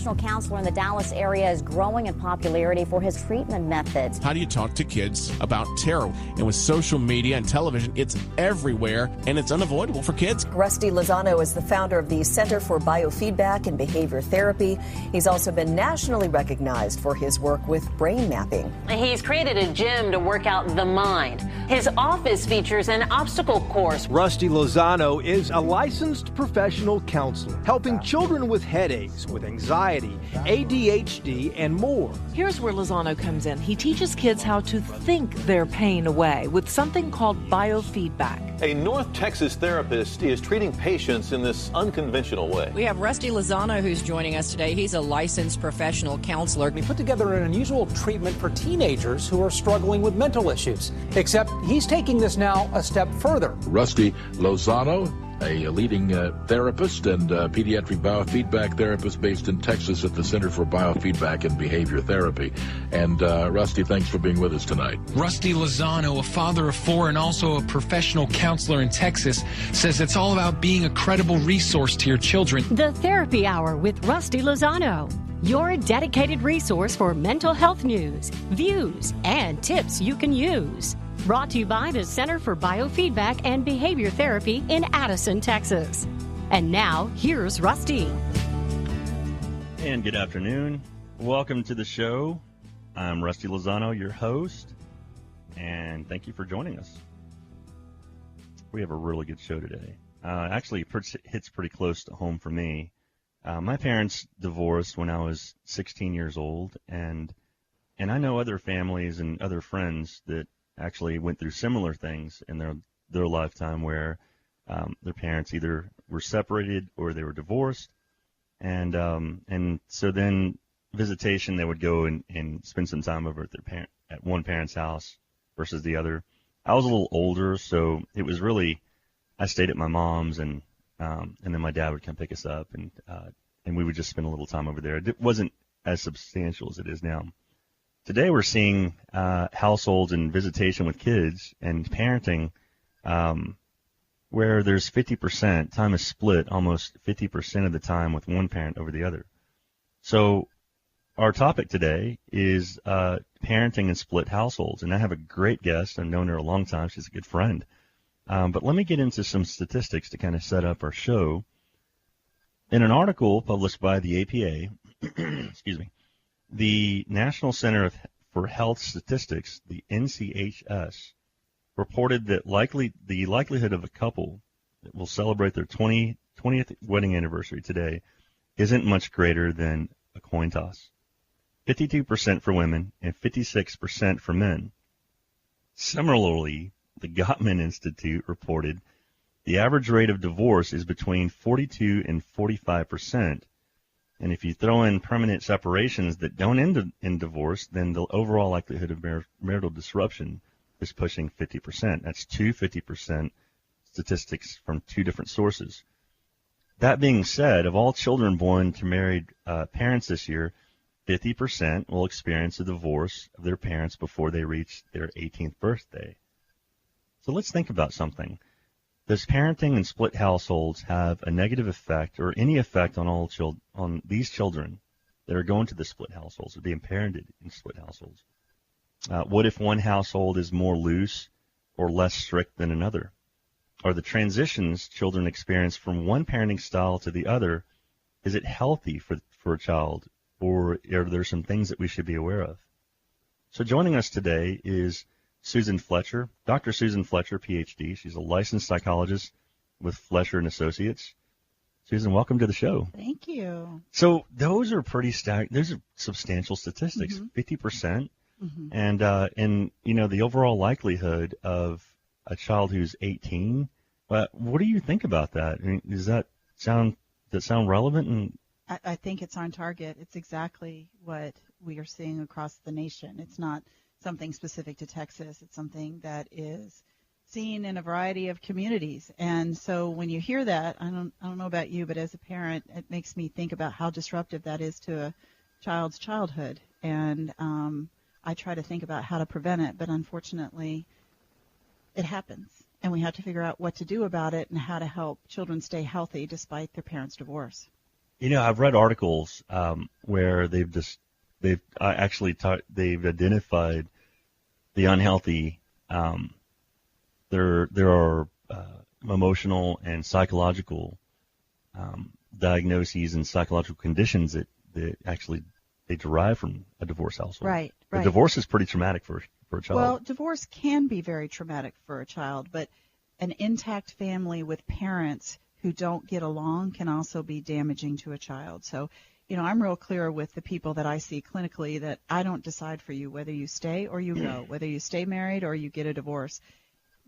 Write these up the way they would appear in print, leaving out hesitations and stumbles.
professional counselor in the Dallas area, is growing in popularity for his treatment methods. How do you talk to kids about terror? And with social media and television, it's everywhere, and it's unavoidable for kids. Rusty Lozano is the founder of the Center for Biofeedback and Behavior Therapy. He's also been nationally recognized for his work with brain mapping. He's created a gym to work out the mind. His office features an obstacle course. Rusty Lozano is a licensed professional counselor, helping children with headaches, with anxiety, ADHD, and more. Here's where Lozano comes in. He teaches kids how to think their pain away with something called biofeedback. A North Texas therapist is treating patients in this unconventional way. We have Rusty Lozano who's joining us today. He's a licensed professional counselor. He put together an unusual treatment for teenagers who are struggling with mental issues, except he's taking this now a step further. Rusty Lozano, a leading therapist and pediatric biofeedback therapist based in Texas at the Center for Biofeedback and Behavior Therapy. And Rusty, thanks for being with us tonight. Rusty Lozano, a father of 4 and also a professional counselor in Texas, says it's all about being a credible resource to your children. The Therapy Hour with Rusty Lozano, your dedicated resource for mental health news, views, and tips you can use. Brought to you by the Center for Biofeedback and Behavior Therapy in Addison, Texas. And now, here's Rusty. And good afternoon. Welcome to the show. I'm Rusty Lozano, your host, and thank you for joining us. We have a really good show today. Actually, it hits pretty close to home for me. My parents divorced when I was 16 years old, and I know other families and other friends that actually went through similar things in their lifetime where their parents either were separated or they were divorced, and so then visitation, they would go and spend some time over at one parent's house versus the other. I was a little older, so it was really, I stayed at my mom's, and then my dad would come pick us up, and we would just spend a little time over there. It wasn't as substantial as it is now. Today we're seeing households and visitation with kids and parenting where there's 50%, time is split almost 50% of the time with one parent over the other. So our topic today is parenting in split households, and I have a great guest. I've known her a long time. She's a good friend. But let me get into some statistics to kind of set up our show. In an article published by the APA, excuse me, the National Center for Health Statistics, the NCHS, reported that the likelihood of a couple that will celebrate their 20th wedding anniversary today isn't much greater than a coin toss. 52% for women and 56% for men. Similarly, the Gottman Institute reported the average rate of divorce is between 42 and 45%. And if you throw in permanent separations that don't end in divorce, then the overall likelihood of marital disruption is pushing 50%. That's 50% statistics from two different sources. That being said, of all children born to married parents this year, 50% will experience a divorce of their parents before they reach their 18th birthday. So let's think about something. Does parenting in split households have a negative effect or any effect on on these children that are going to the split households or being parented in split households? What if one household is more loose or less strict than another? Are the transitions children experience from one parenting style to the other, is it healthy for a child, or are there some things that we should be aware of? So joining us today is Susan Fletcher, Dr. Susan Fletcher, Ph.D. She's a licensed psychologist with Fletcher & Associates. Susan, welcome to the show. Thank you. So those are those are substantial statistics, 50%. And the overall likelihood of a child who's 18. What do you think about that? I mean, does that sound relevant? And I think it's on target. It's exactly what we are seeing across the nation. It's not something specific to Texas. It's something that is seen in a variety of communities. And so when you hear that, I don't know about you, but as a parent, it makes me think about how disruptive that is to a child's childhood. And I try to think about how to prevent it, but unfortunately, it happens. And we have to figure out what to do about it and how to help children stay healthy despite their parents' divorce. I've read articles where they've identified the unhealthy. There are emotional and psychological diagnoses and psychological conditions that actually they derive from a divorce household. Right. A divorce is pretty traumatic for a child. Well, divorce can be very traumatic for a child, but an intact family with parents who don't get along can also be damaging to a child. So, I'm real clear with the people that I see clinically that I don't decide for you whether you stay or you go, whether you stay married or you get a divorce.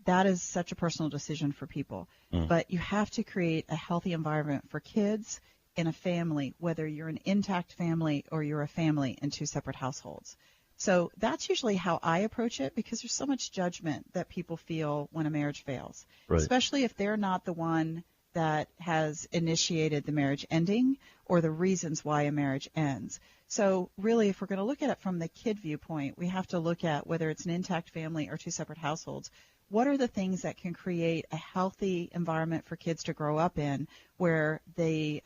That is such a personal decision for people. But you have to create a healthy environment for kids in a family, whether you're an intact family or you're a family in two separate households. So that's usually how I approach it, because there's so much judgment that people feel when a marriage fails, especially if they're not the one that has initiated the marriage ending or the reasons why a marriage ends. So really, if we're going to look at it from the kid viewpoint, we have to look at whether it's an intact family or two separate households. What are the things that can create a healthy environment for kids to grow up in, where they,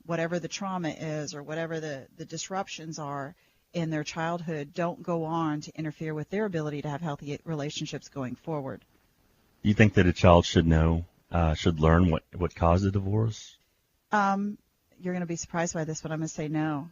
whatever the trauma is or whatever the disruptions are in their childhood, don't go on to interfere with their ability to have healthy relationships going forward? Do you think that a child should learn what caused the divorce? You're going to be surprised by this, but I'm going to say no.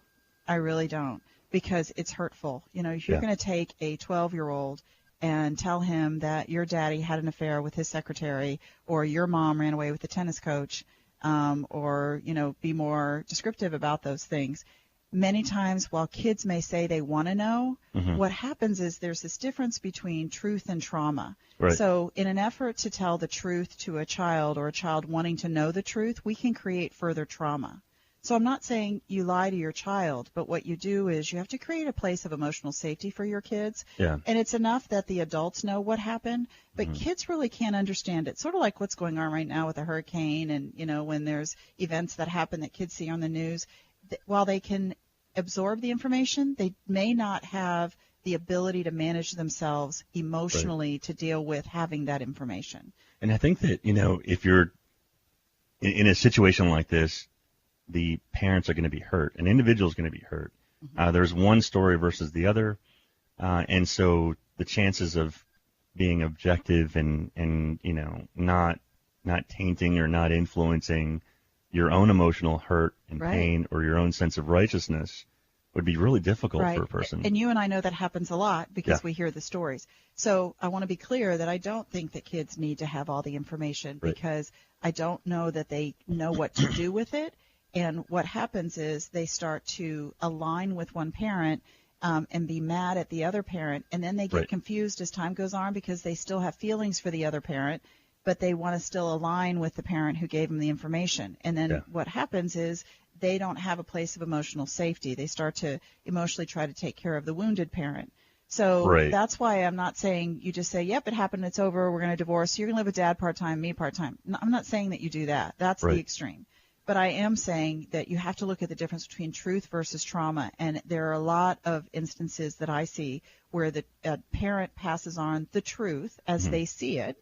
I really don't, because it's hurtful. If you're going to take a 12-year-old and tell him that your daddy had an affair with his secretary, or your mom ran away with the tennis coach, or, be more descriptive about those things. Many times, while kids may say they want to know, what happens is there's this difference between truth and trauma. Right. So in an effort to tell the truth to a child, or a child wanting to know the truth, we can create further trauma. So I'm not saying you lie to your child, but what you do is you have to create a place of emotional safety for your kids. Yeah. And it's enough that the adults know what happened, but kids really can't understand it. Sort of like what's going on right now with a hurricane, and, when there's events that happen that kids see on the news. While they can absorb the information, they may not have the ability to manage themselves emotionally to deal with having that information. And I think that, if you're in a situation like this, the parents are going to be hurt. An individual is going to be hurt. There's one story versus the other. And so the chances of being objective and not tainting or not influencing your own emotional hurt and pain or your own sense of righteousness would be really difficult for a person. And you and I know that happens a lot because we hear the stories. So I want to be clear that I don't think that kids need to have all the information, because I don't know that they know what to do with it. And what happens is they start to align with one parent and be mad at the other parent, and then they get confused as time goes on, because they still have feelings for the other parent, but they want to still align with the parent who gave them the information. And then what happens is they don't have a place of emotional safety. They start to emotionally try to take care of the wounded parent. So that's why I'm not saying you just say, yep, it happened, it's over, we're going to divorce, you're going to live with dad part-time, me part-time. No, I'm not saying that you do that. That's the extreme. But I am saying that you have to look at the difference between truth versus trauma. And there are a lot of instances that I see where the parent passes on the truth as they see it.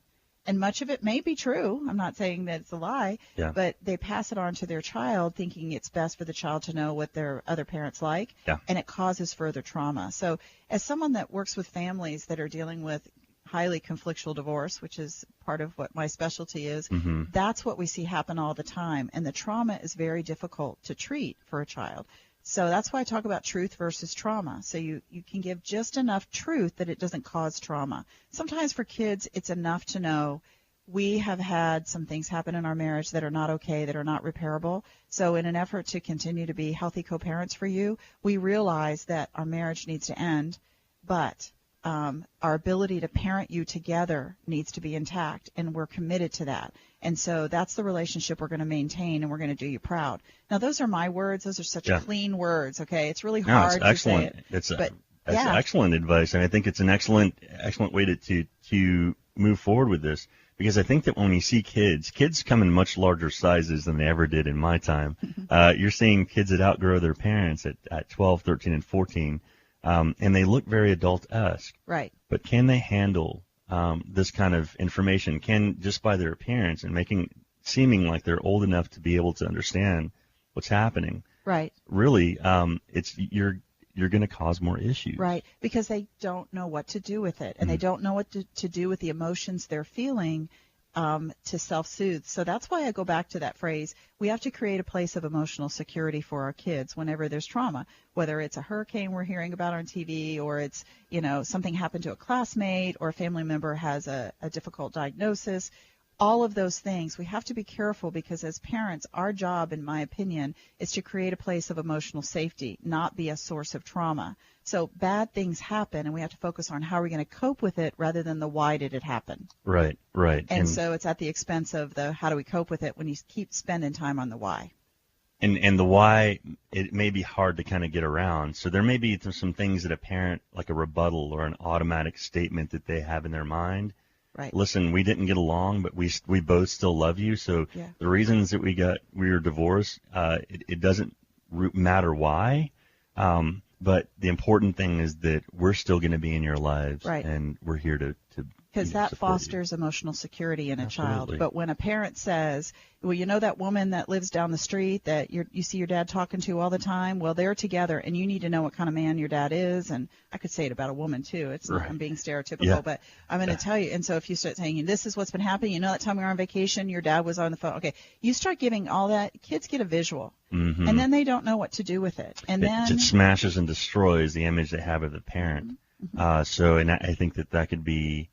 And much of it may be true. I'm not saying that it's a lie, but they pass it on to their child thinking it's best for the child to know what their other parents like, and it causes further trauma. So as someone that works with families that are dealing with highly conflictual divorce, which is part of what my specialty is, that's what we see happen all the time. And the trauma is very difficult to treat for a child. So that's why I talk about truth versus trauma. So you can give just enough truth that it doesn't cause trauma. Sometimes for kids, it's enough to know we have had some things happen in our marriage that are not okay, that are not repairable. So in an effort to continue to be healthy co-parents for you, we realize that our marriage needs to end, but our ability to parent you together needs to be intact, and we're committed to that. And so that's the relationship we're going to maintain, and we're going to do you proud. Now, those are my words. Those are such clean words, okay? It's really hard to say it. That's excellent advice, and I think it's an excellent way to move forward with this, because I think that when you see kids come in much larger sizes than they ever did in my time. You're seeing kids that outgrow their parents at 12, 13, and 14. And they look very adult-esque. Right. But can they handle this kind of information? Can, just by their appearance and seeming like they're old enough to be able to understand what's happening. Right. Really, you're going to cause more issues. Right, because they don't know what to do with it, and they don't know what to do with the emotions they're feeling to self-soothe. So that's why I go back to that phrase. We have to create a place of emotional security for our kids whenever there's trauma, whether it's a hurricane we're hearing about on TV, or it's, something happened to a classmate, or a family member has a difficult diagnosis. All of those things, we have to be careful, because as parents, our job, in my opinion, is to create a place of emotional safety, not be a source of trauma. So bad things happen, and we have to focus on how we're going to cope with it rather than the why did it happen. Right. And so it's at the expense of the how do we cope with it when you keep spending time on the why. And the why, it may be hard to kind of get around. So there may be some things that a parent, like a rebuttal or an automatic statement that they have in their mind. Right. Listen, we didn't get along, but we both still love you. So the reasons that we were divorced, it doesn't matter why. But the important thing is that we're still going to be in your lives, and we're here to because that fosters emotional security in a child. But when a parent says, well, that woman that lives down the street that you see your dad talking to all the time, well, they're together, and you need to know what kind of man your dad is. And I could say it about a woman, too. It's not I'm being stereotypical, but I'm going to tell you. And so if you start saying, this is what's been happening, that time we were on vacation, your dad was on the phone. Okay, you start giving all that, kids get a visual. Mm-hmm. And then they don't know what to do with it. And then it smashes and destroys the image they have of the parent. Mm-hmm. And I think that could be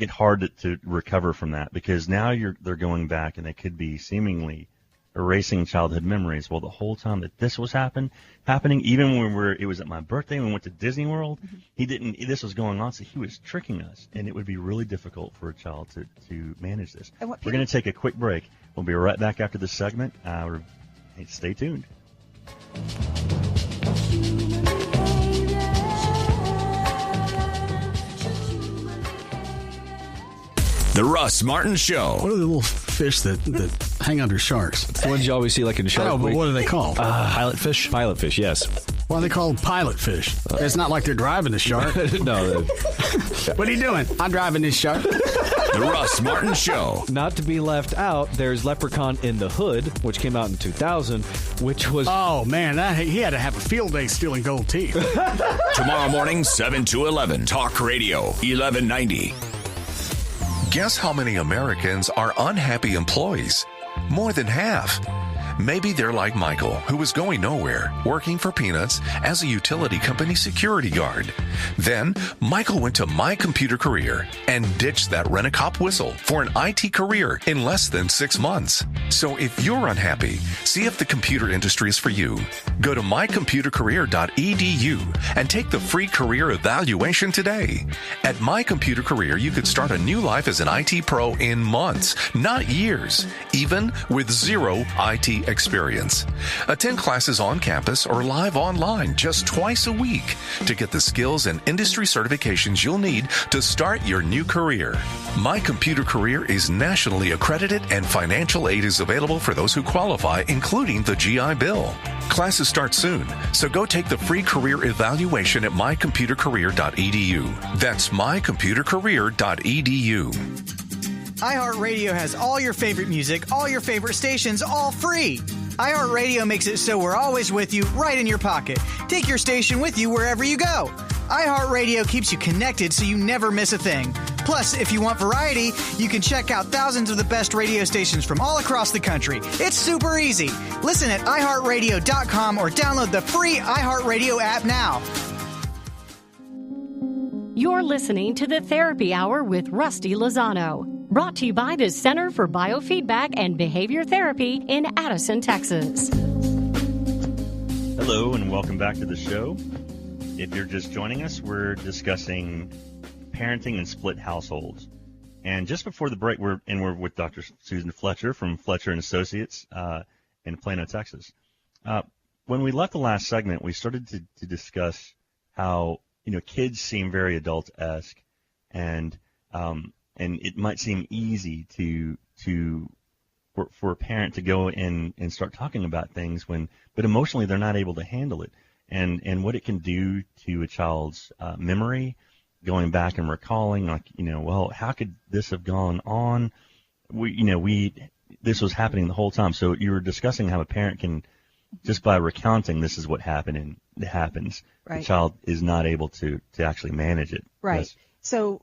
hard to recover from that, because now they're going back, and they could be seemingly erasing childhood memories. Well, the whole time that this was happening, even when it was at my birthday, when we went to Disney World, this was going on, so he was tricking us, and it would be really difficult for a child to manage this. We're going to take a quick break. We'll be right back after this segment. Stay tuned. The Russ Martin Show. What are the little fish that hang under sharks? It's the ones you always see like in Shark Week. Oh, but what are they called? Pilot fish? Pilot fish, yes. Why are they called pilot fish? It's not like they're driving the shark. No. What are you doing? I'm driving this shark. The Russ Martin Show. Not to be left out, there's Leprechaun in the Hood, which came out in 2000, which was... Oh, man, he had to have a field day stealing gold teeth. Tomorrow morning, 7 to 11. Talk Radio, 1190. Guess how many Americans are unhappy employees? More than half. Maybe they're like Michael, who was going nowhere, working for peanuts as a utility company security guard. Then, Michael went to My Computer Career and ditched that rent-a-cop whistle for an IT career in less than 6 months. So if you're unhappy, see if the computer industry is for you. Go to mycomputercareer.edu and take the free career evaluation today. At My Computer Career, you could start a new life as an IT pro in months, not years, even with zero IT experience. Attend classes on campus or live online just twice a week to get the skills and industry certifications you'll need to start your new career. My Computer Career is nationally accredited, and financial aid is available for those who qualify, including the GI Bill. Classes start soon, so go take the free career evaluation at mycomputercareer.edu. That's mycomputercareer.edu. iHeartRadio has all your favorite music, all your favorite stations, all free. iHeartRadio makes it so we're always with you, right in your pocket. Take your station with you wherever you go. iHeartRadio keeps you connected so you never miss a thing. Plus, if you want variety, you can check out thousands of the best radio stations from all across the country. It's super easy. Listen at iHeartRadio.com or download the free iHeartRadio app now. You're listening to the Therapy Hour with Rusty Lozano, brought to you by the Center for Biofeedback and Behavior Therapy in Addison, Texas. Hello, and welcome back to the show. If you're just joining us, we're discussing parenting in split households. And just before the break, we're with Dr. Susan Fletcher from Fletcher & Associates in Plano, Texas. When we left the last segment, we started to discuss how kids seem very adult-esque, and it might seem easy for a parent to go in and start talking about things but emotionally they're not able to handle it, and what it can do to a child's memory, going back and recalling, well, how could this have gone on? This was happening the whole time. So you were discussing how a parent can just by recounting this is what happened and it happens, Right. the child is not able to actually manage it. Right. Yes. So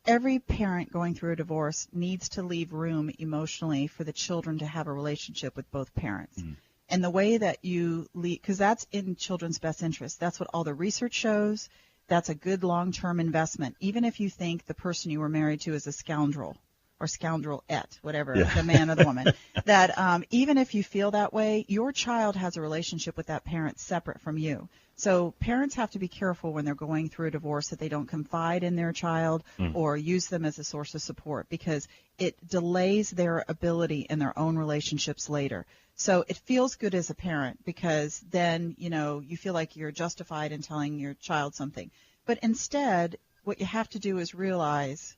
every parent going through a divorce needs to leave room emotionally for the children to have a relationship with both parents. And the way that you lead, because that's in children's best interest. That's what all the research shows. That's a good long-term investment. Even if you think the person you were married to is a scoundrel or scoundrelette, whatever, the man or the woman, that even if you feel that way, your child has a relationship with that parent separate from you. So parents have to be careful when they're going through a divorce that they don't confide in their child or use them as a source of support, because it delays their ability in their own relationships later. So it feels good as a parent because then, you feel like you're justified in telling your child something. But instead, what you have to do is realize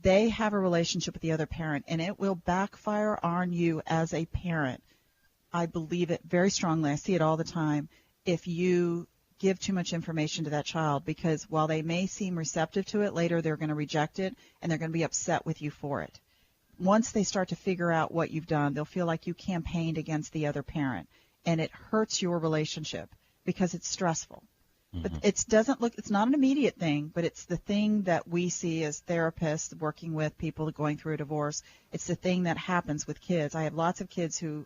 they have a relationship with the other parent, and it will backfire on you as a parent. I believe it very strongly. I see it all the time. If you give too much information to that child, because while they may seem receptive to it, later they're going to reject it and they're going to be upset with you for it. Once they start to figure out what you've done, they'll feel like you campaigned against the other parent, and it hurts your relationship because it's stressful. But it's not an immediate thing, but it's the thing that we see as therapists working with people going through a divorce. It's the thing that happens with kids. I have lots of kids who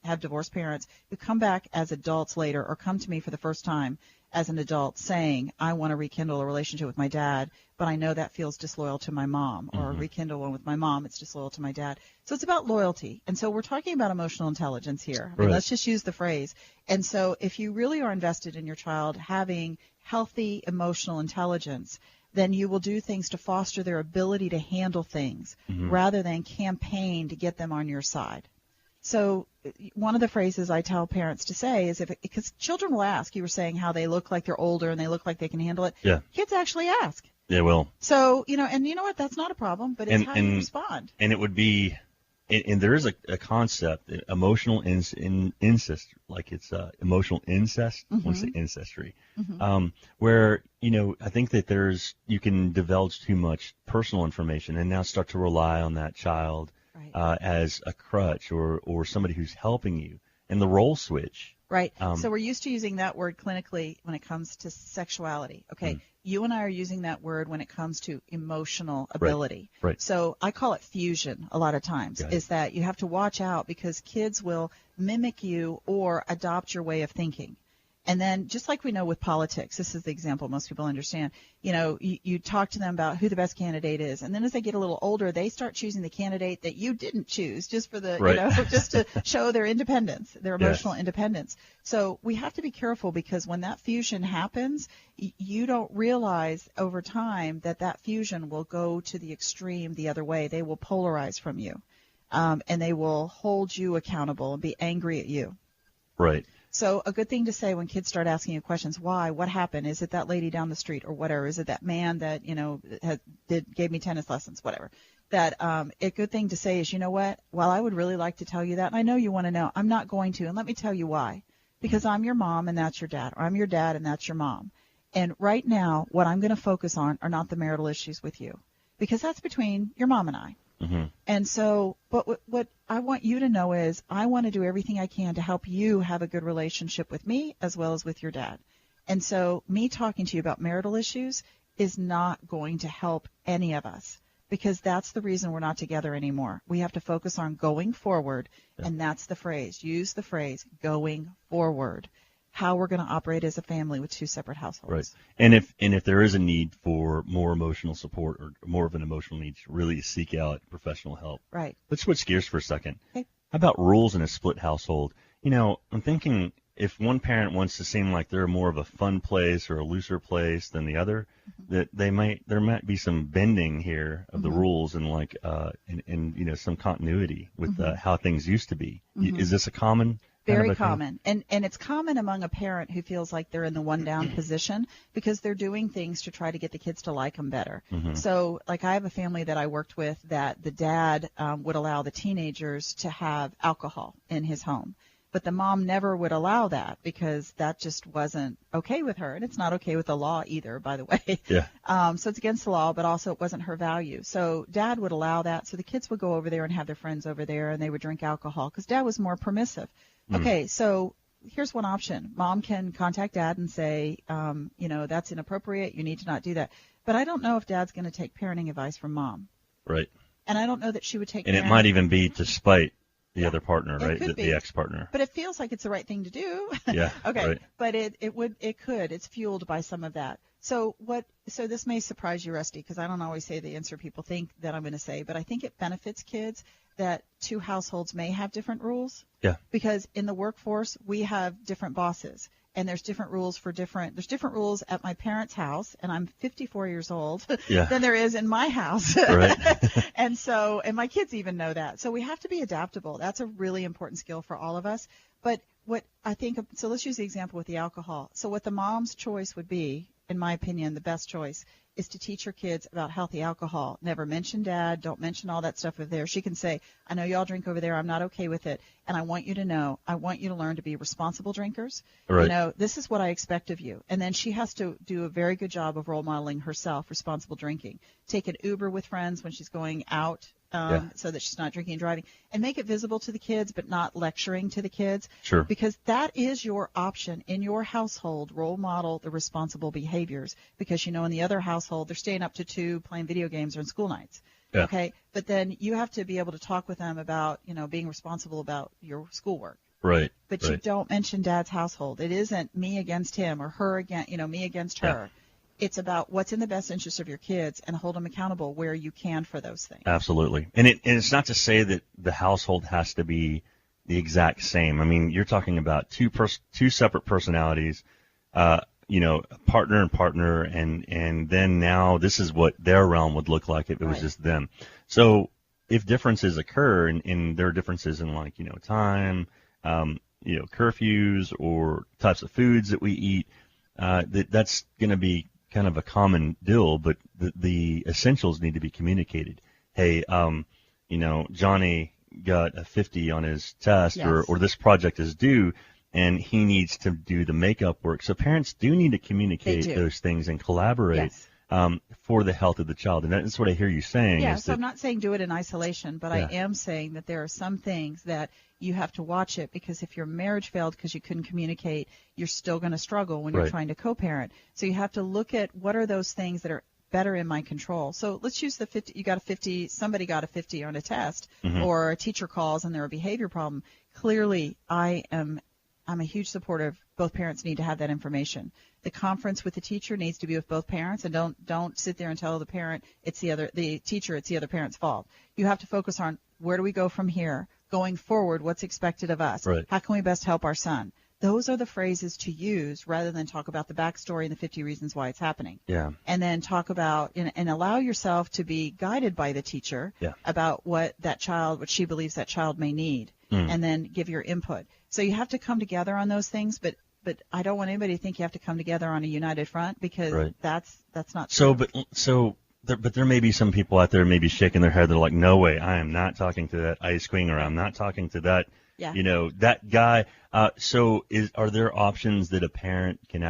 have divorced parents who come back as adults later or come to me for the first time as an adult saying, I want to rekindle a relationship with my dad, but I know that feels disloyal to my mom, or rekindle one with my mom, it's disloyal to my dad. So it's about loyalty. And so we're talking about emotional intelligence here. I mean, let's just use the phrase. And so if you really are invested in your child having healthy emotional intelligence, then you will do things to foster their ability to handle things rather than campaign to get them on your side. So one of the phrases I tell parents to say is, because children will ask, you were saying how they look like they're older and they look like they can handle it. Yeah. Kids actually ask. They will. So, and you know what? That's not a problem, but it's how you respond. And it would be, and there is a concept, emotional incest, like it's emotional incest, I want to say ancestry, where, I think that you can divulge too much personal information and now start to rely on that child as a crutch or somebody who's helping you, and the role switch. Right. So we're used to using that word clinically when it comes to sexuality. Okay. You and I are using that word when it comes to emotional ability. Right. So I call it fusion a lot of times, is that you have to watch out because kids will mimic you or adopt your way of thinking. And then just like we know with politics, this is the example most people understand, you talk to them about who the best candidate is. And then as they get a little older, they start choosing the candidate that you didn't choose just for the, just to show their independence, their emotional independence. So we have to be careful because when that fusion happens, you don't realize over time that fusion will go to the extreme the other way. They will polarize from you, and they will hold you accountable and be angry at you. Right. So a good thing to say when kids start asking you questions, why, what happened? Is it that lady down the street or whatever? Is it that man that, gave me tennis lessons, whatever? That a good thing to say is, you know what, while I would really like to tell you that, and I know you want to know, I'm not going to, and let me tell you why. Because I'm your mom and that's your dad, or I'm your dad and that's your mom. And right now, what I'm going to focus on are not the marital issues with you, because that's between your mom and I. And so, but what I want you to know is I want to do everything I can to help you have a good relationship with me as well as with your dad. And so me talking to you about marital issues is not going to help any of us, because that's the reason we're not together anymore. We have to focus on going forward, and that's the phrase. Use the phrase going forward. How we're going to operate as a family with two separate households. Right. And if there is a need for more emotional support or more of an emotional need, to really seek out professional help. Right. Let's switch gears for a second. Okay. How about rules in a split household? I'm thinking if one parent wants to seem like they're more of a fun place or a looser place than the other, that there might be some bending here of the rules and some continuity with how things used to be. Is this a common? Very common. And it's common among a parent who feels like they're in the one-down position because they're doing things to try to get the kids to like them better. So, like, I have a family that I worked with that the dad would allow the teenagers to have alcohol in his home. But the mom never would allow that because that just wasn't okay with her. And it's not okay with the law either, by the way. Yeah. So it's against the law, but also it wasn't her value. So dad would allow that. So the kids would go over there and have their friends over there, and they would drink alcohol because dad was more permissive. Okay, so here's one option. Mom can contact dad and say, that's inappropriate. You need to not do that. But I don't know if dad's going to take parenting advice from mom. Right. And I don't know that she would take And it might even be to spite the other partner, right? The ex-partner. But it feels like it's the right thing to do. Yeah. Okay. Right. But it's fueled by some of that. So this may surprise you, Rusty, because I don't always say the answer people think that I'm going to say, but I think it benefits kids that two households may have different rules. Yeah. Because in the workforce, we have different bosses. And there's different rules there's different rules at my parents' house, and I'm 54 years old, than there is in my house. Right. And my kids even know that. So we have to be adaptable. That's a really important skill for all of us. But what I think, so let's use the example with the alcohol. So what the mom's choice would be, in my opinion, the best choice, is to teach her kids about healthy alcohol. Never mention dad. Don't mention all that stuff over there. She can say, I know y'all drink over there. I'm not okay with it. And I want you to know, I want you to learn to be responsible drinkers. Right. This is what I expect of you. And then she has to do a very good job of role modeling herself, responsible drinking. Take an Uber with friends when she's going out. So that she's not drinking and driving, and make it visible to the kids, but not lecturing to the kids. Sure. Because that is your option in your household. Role model the responsible behaviors, because in the other household they're staying up to 2 playing video games or on school nights. Yeah. Okay. But then you have to be able to talk with them about being responsible about your schoolwork. Right. But you don't mention dad's household. It isn't me against him or her against me against her. It's about what's in the best interest of your kids and hold them accountable where you can for those things. Absolutely. And it's not to say that the household has to be the exact same. I mean, you're talking about two separate personalities, partner and partner, and then now this is what their realm would look like if it was just them. So if differences occur, and there are differences in time, curfews or types of foods that we eat, that's going to be kind of a common deal, but the essentials need to be communicated. Hey, Johnny got a 50 on his test, or this project is due, and he needs to do the makeup work. So parents do need to communicate those things and collaborate for the health of the child. And that's what I hear you saying. Yeah, so I'm not saying do it in isolation, but I am saying that there are some things that you have to watch it, because if your marriage failed because you couldn't communicate, you're still going to struggle when you're trying to co-parent. So you have to look at what are those things that are better in my control. So let's use the 50. You got a 50. Somebody got a 50 on a test, or a teacher calls and they're a behavior problem. Clearly, I'm a huge supporter of both parents need to have that information. The conference with the teacher needs to be with both parents, and don't sit there and tell the parent it's the teacher, it's the other parent's fault. You have to focus on where do we go from here, going forward, what's expected of us, how can we best help our son. Those are the phrases to use rather than talk about the backstory and the 50 reasons why it's happening. Yeah. And then talk about and allow yourself to be guided by the teacher about what she believes that child may need, and then give your input. So you have to come together on those things, but I don't want anybody to think you have to come together on a united front, because that's not true. But there may be some people out there maybe shaking their head. They're like, no way, I am not talking to that ice queen, or I'm not talking to that, that guy. Are there options that a parent can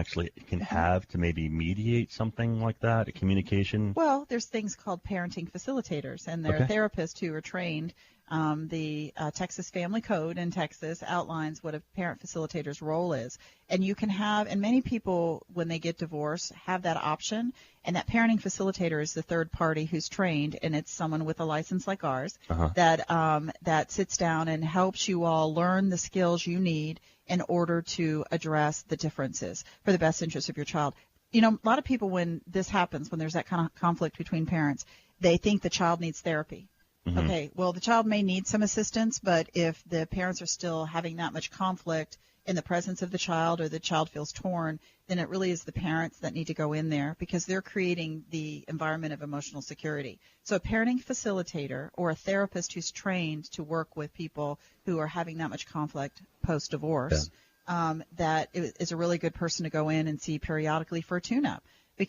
have to maybe mediate something like that, a communication? Well, there's things called parenting facilitators, and they're therapists who are trained. The Texas Family Code in Texas outlines what a parent facilitator's role is. And you can have, and many people, when they get divorced, have that option. And that parenting facilitator is the third party who's trained, and it's someone with a license like ours that sits down and helps you all learn the skills you need in order to address the differences for the best interest of your child. A lot of people, when this happens, when there's that kind of conflict between parents, they think the child needs therapy. Okay, well, the child may need some assistance, but if the parents are still having that much conflict in the presence of the child, or the child feels torn, then it really is the parents that need to go in there, because they're creating the environment of emotional security. So a parenting facilitator or a therapist who's trained to work with people who are having that much conflict post-divorce, that is a really good person to go in and see periodically for a tune-up.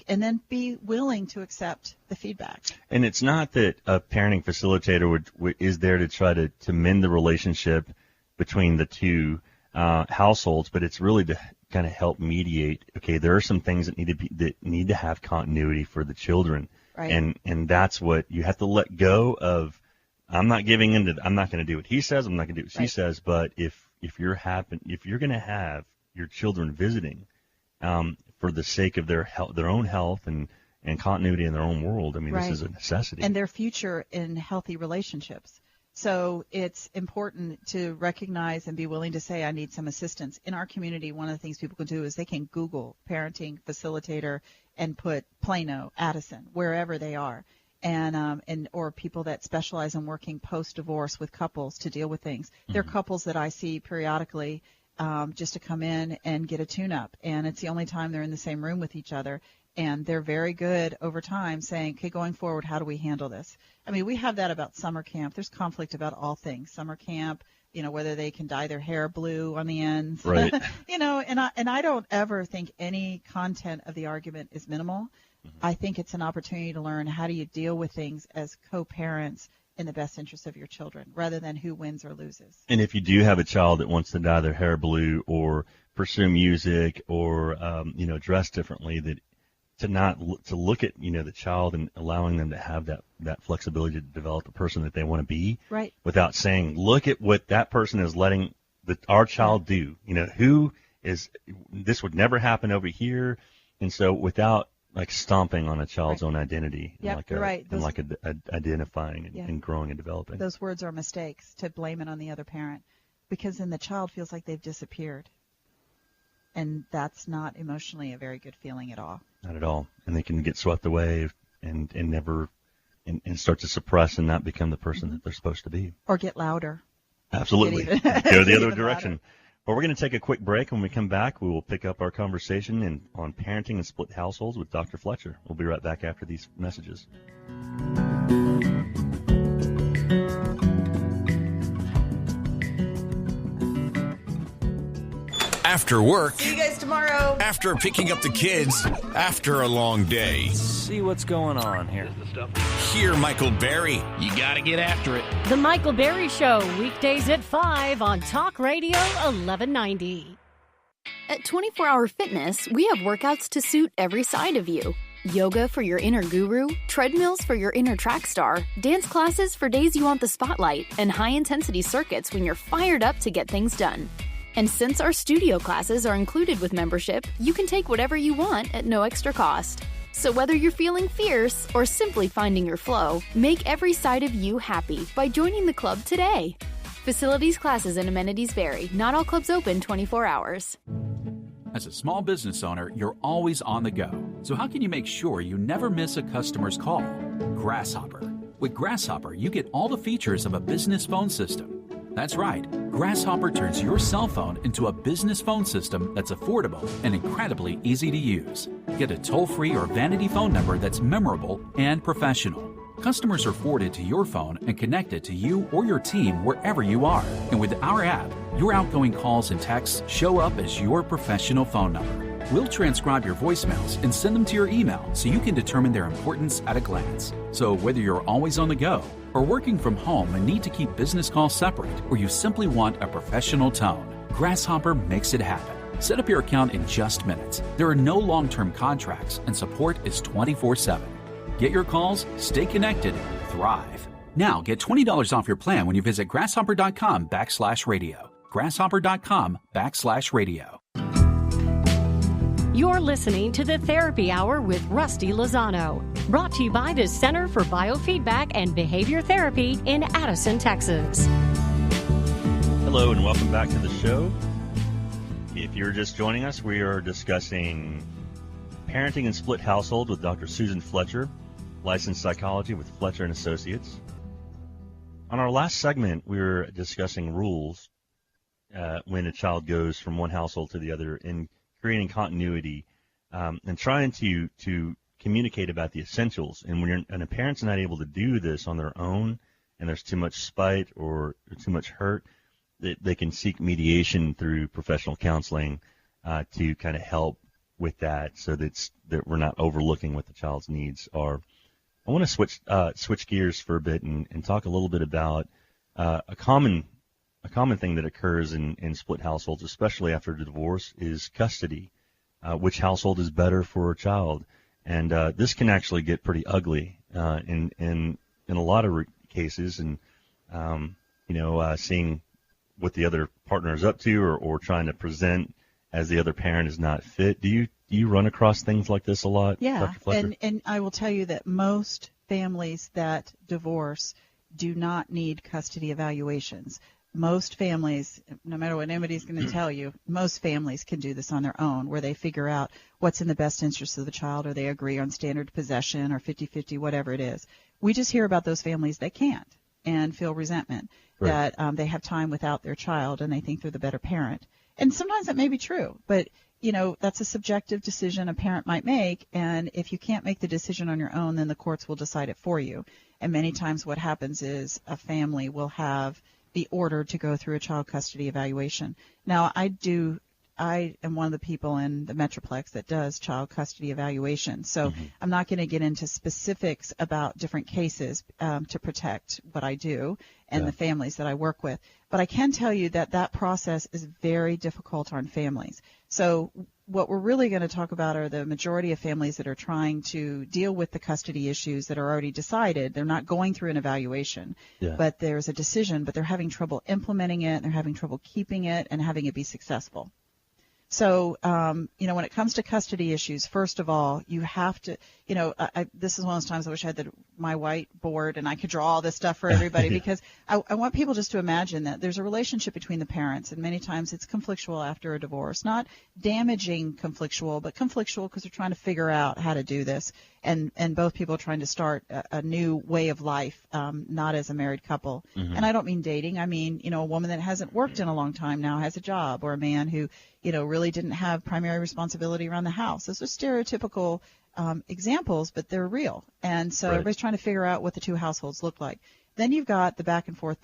And then be willing to accept the feedback. And it's not that a parenting facilitator is there to try to mend the relationship between the two. households, but it's really to kind of help mediate. Okay, there are some things that need to have continuity for the children, Right. and that's what you have to let go of. I'm not going to do what he says. I'm not going to do what she says. But if you're going to have your children visiting, for the sake of their own health and continuity in their own world, I mean, this is a necessity. And their future in healthy relationships. So it's important to recognize and be willing to say, I need some assistance. In our community, one of the things people can do is they can Google parenting facilitator and put Plano, Addison, wherever they are. And or people that specialize in working post-divorce with couples to deal with things. There are couples that I see periodically just to come in and get a tune-up, and it's the only time they're in the same room with each other. And they're very good over time saying, okay, going forward, how do we handle this? I mean, we have that about summer camp. There's conflict about all things. Summer camp, whether they can dye their hair blue on the ends. Right. And I don't ever think any content of the argument is minimal. I think it's an opportunity to learn how do you deal with things as co-parents in the best interest of your children, rather than who wins or loses. And if you do have a child that wants to dye their hair blue or pursue music or dress differently, to look at the child and allowing them to have that flexibility to develop the person that they want to be, right? Without saying, look at what that person is letting our child do. This would never happen over here, and so without like stomping on a child's own identity, identifying and growing and developing. Those words are mistakes, to blame it on the other parent, because then the child feels like they've disappeared. And that's not emotionally a very good feeling at all. Not at all. And they can get swept away and never start to suppress and not become the person that they're supposed to be. Or get louder. Absolutely. Go the other direction. Louder. Well, we're going to take a quick break. When we come back, we will pick up our conversation on parenting and split households with Dr. Fletcher. We'll be right back after these messages. After work. See you guys tomorrow. After picking up the kids. After a long day. Let's see what's going on here. Hear Michael Berry. You got to get after it. The Michael Berry Show, weekdays at 5 on Talk Radio 1190. At 24 Hour Fitness, we have workouts to suit every side of you. Yoga for your inner guru, treadmills for your inner track star, dance classes for days you want the spotlight, and high-intensity circuits when you're fired up to get things done. And since our studio classes are included with membership, you can take whatever you want at no extra cost. So whether you're feeling fierce or simply finding your flow, make every side of you happy by joining the club today. Facilities, classes, and amenities vary. Not all clubs open 24 hours. As a small business owner, you're always on the go. So how can you make sure you never miss a customer's call? Grasshopper. With Grasshopper, you get all the features of a business phone system. That's right. Grasshopper turns your cell phone into a business phone system that's affordable and incredibly easy to use. Get a toll-free or vanity phone number that's memorable and professional. Customers are forwarded to your phone and connected to you or your team wherever you are. And with our app, your outgoing calls and texts show up as your professional phone number. We'll transcribe your voicemails and send them to your email so you can determine their importance at a glance. So whether you're always on the go or working from home and need to keep business calls separate, or you simply want a professional tone, Grasshopper makes it happen. Set up your account in just minutes. There are no long-term contracts and support is 24/7. Get your calls, stay connected, thrive. Now get $20 off your plan when you visit grasshopper.com/radio. grasshopper.com/radio. You're listening to the Therapy Hour with Rusty Lozano, brought to you by the Center for Biofeedback and Behavior Therapy in Addison, Texas. Hello and welcome back to the show. If you're just joining us, we are discussing parenting and split households with Dr. Susan Fletcher, licensed psychology with Fletcher and Associates. On our last segment, we were discussing rules when a child goes from one household to the other in creating continuity and trying to communicate about the essentials. And when a parent's not able to do this on their own, and there's too much spite or too much hurt, they can seek mediation through professional counseling to kind of help with that, so that we're not overlooking what the child's needs are. I want to switch gears for a bit and talk a little bit about a common a common thing that occurs in split households, especially after a divorce, is custody. Which household is better for a child? And this can actually get pretty ugly in a lot of cases, and seeing what the other partner is up to, or trying to present as the other parent is not fit. Do you run across things like this a lot? Yeah, Dr. Fletcher? and I will tell you that most families that divorce do not need custody evaluations. Most families, no matter what anybody's going to tell you, most families can do this on their own, where they figure out what's in the best interest of the child, or they agree on standard possession or 50-50, whatever it is. We just hear about those families that can't and feel resentment that they have time without their child and they think they're the better parent. And sometimes that may be true, but that's a subjective decision a parent might make, and if you can't make the decision on your own, then the courts will decide it for you. And many times what happens is a family will have the order to go through a child custody evaluation. Now, I am one of the people in the Metroplex that does child custody evaluation, so I'm not going to get into specifics about different cases to protect what I do and the families that I work with. But I can tell you that process is very difficult on families. So what we're really going to talk about are the majority of families that are trying to deal with the custody issues that are already decided. They're not going through an evaluation, but there's a decision, but they're having trouble implementing it, they're having trouble keeping it, and having it be successful. So, when it comes to custody issues, first of all, you have to, this is one of those times I wish I had my whiteboard and I could draw all this stuff for everybody because I want people just to imagine that there's a relationship between the parents, and many times it's conflictual after a divorce. Not damaging conflictual, but conflictual because they're trying to figure out how to do this, and both people are trying to start a new way of life, not as a married couple. And I don't mean dating. I mean, a woman that hasn't worked in a long time now has a job, or a man who really didn't have primary responsibility around the house. Those are stereotypical examples, but they're real. And so everybody's trying to figure out what the two households look like. Then you've got the back and forth,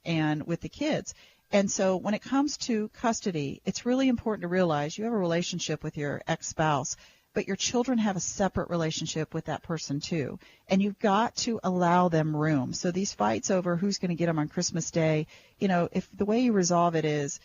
and with the kids. And so when it comes to custody, it's really important to realize you have a relationship with your ex-spouse, but your children have a separate relationship with that person too. And you've got to allow them room. So these fights over who's going to get them on Christmas Day, if the way you resolve it is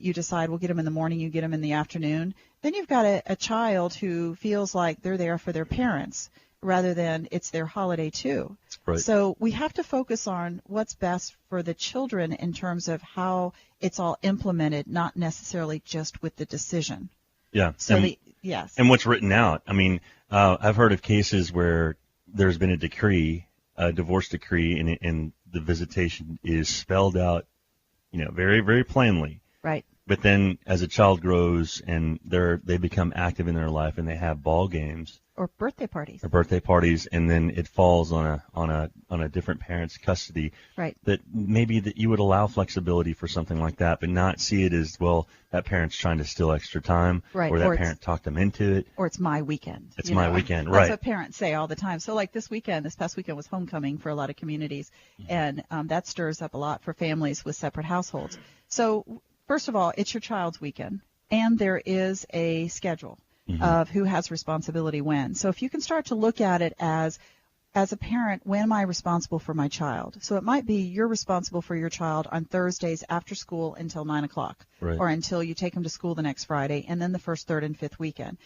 you decide we'll get them in the morning, you get them in the afternoon, then you've got a child who feels like they're there for their parents rather than it's their holiday too. Right. So we have to focus on what's best for the children in terms of how it's all implemented, not necessarily just with the decision. Yeah. So yes. And what's written out. I mean, I've heard of cases where there's been a decree, a divorce decree, and the visitation is spelled out, very, very plainly. Right. But then as a child grows and they become active in their life and they have ball games or birthday parties, and then it falls on a different parent's custody. Right. That maybe that you would allow flexibility for something like that, but not see it as, well, that parent's trying to steal extra time, right, or that parent talked them into it. Or it's my weekend. It's my weekend, right. That's what parents say all the time. So like this past weekend was homecoming for a lot of communities, and that stirs up a lot for families with separate households. So first of all, it's your child's weekend, and there is a schedule of who has responsibility when. So if you can start to look at it as a parent, when am I responsible for my child? So it might be you're responsible for your child on Thursdays after school until 9 o'clock, or until you take them to school the next Friday, and then the first, third, and fifth weekend.